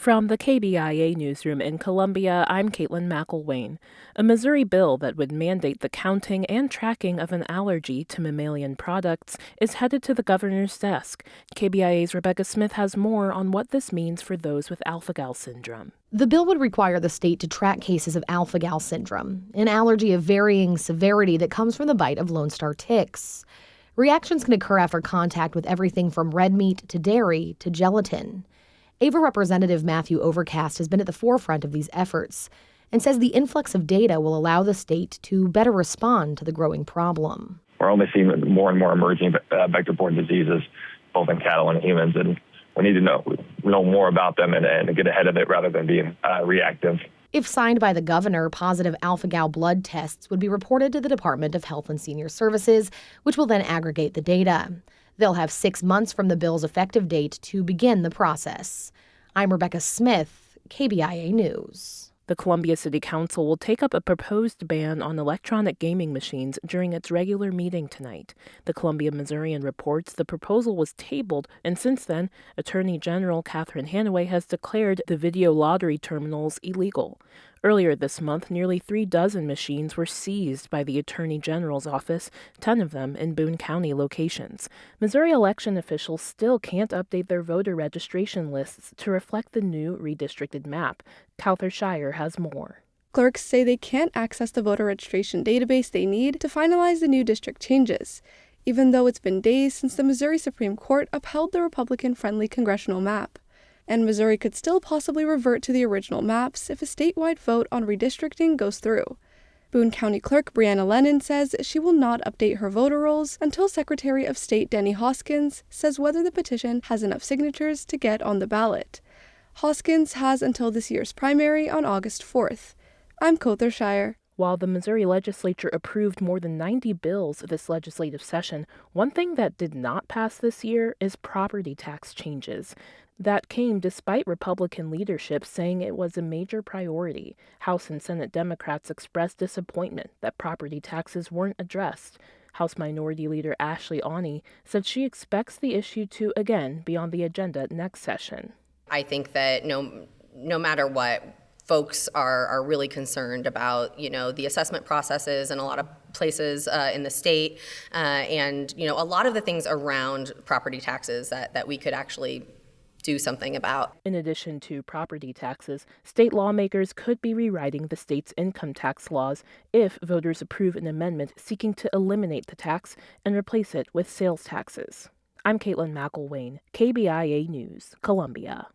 From the KBIA Newsroom in Columbia, I'm Caitlin McElwain. A Missouri bill that would mandate the counting and tracking of an allergy to mammalian products is headed to the governor's desk. KBIA's Rebecca Smith has more on what this means for those with alpha-gal syndrome. The bill would require the state to track cases of alpha-gal syndrome, an allergy of varying severity that comes from the bite of Lone Star ticks. Reactions can occur after contact with everything from red meat to dairy to gelatin. Ava Representative Matthew Overcast has been at the forefront of these efforts and says the influx of data will allow the state to better respond to the growing problem. We're only seeing more and more emerging vector-borne diseases, both in cattle and humans, and we need to know more about them and get ahead of it rather than being reactive. If signed by the governor, positive alpha-gal blood tests would be reported to the Department of Health and Senior Services, which will then aggregate the data. They'll have 6 months from the bill's effective date to begin the process. I'm Rebecca Smith, KBIA News. The Columbia City Council will take up a proposed ban on electronic gaming machines during its regular meeting tonight. The Columbia Missourian reports the proposal was tabled, and since then, Attorney General Catherine Hanaway has declared the video lottery terminals illegal. Earlier this month, nearly 3 dozen machines were seized by the Attorney General's office, 10 of them in Boone County locations. Missouri election officials still can't update their voter registration lists to reflect the new redistricted map. Cowther Shire has more. Clerks say they can't access the voter registration database they need to finalize the new district changes, even though it's been days since the Missouri Supreme Court upheld the Republican-friendly congressional map. And Missouri could still possibly revert to the original maps if a statewide vote on redistricting goes through. Boone County Clerk Brianna Lennon says she will not update her voter rolls until Secretary of State Denny Hoskins says whether the petition has enough signatures to get on the ballot. Hoskins has until this year's primary on August 4th. I'm Cowther Shire. While the Missouri legislature approved more than 90 bills this legislative session, one thing that did not pass this year is property tax changes. That came despite Republican leadership saying it was a major priority. House and Senate Democrats expressed disappointment that property taxes weren't addressed. House Minority Leader Ashley Awney said she expects the issue to again be on the agenda next session. I think that no matter what, folks are really concerned about, the assessment processes in a lot of places in the state, and, a lot of the things around property taxes that we could actually do something about. In addition to property taxes, state lawmakers could be rewriting the state's income tax laws if voters approve an amendment seeking to eliminate the tax and replace it with sales taxes. I'm Caitlin McElwain, KBIA News, Columbia.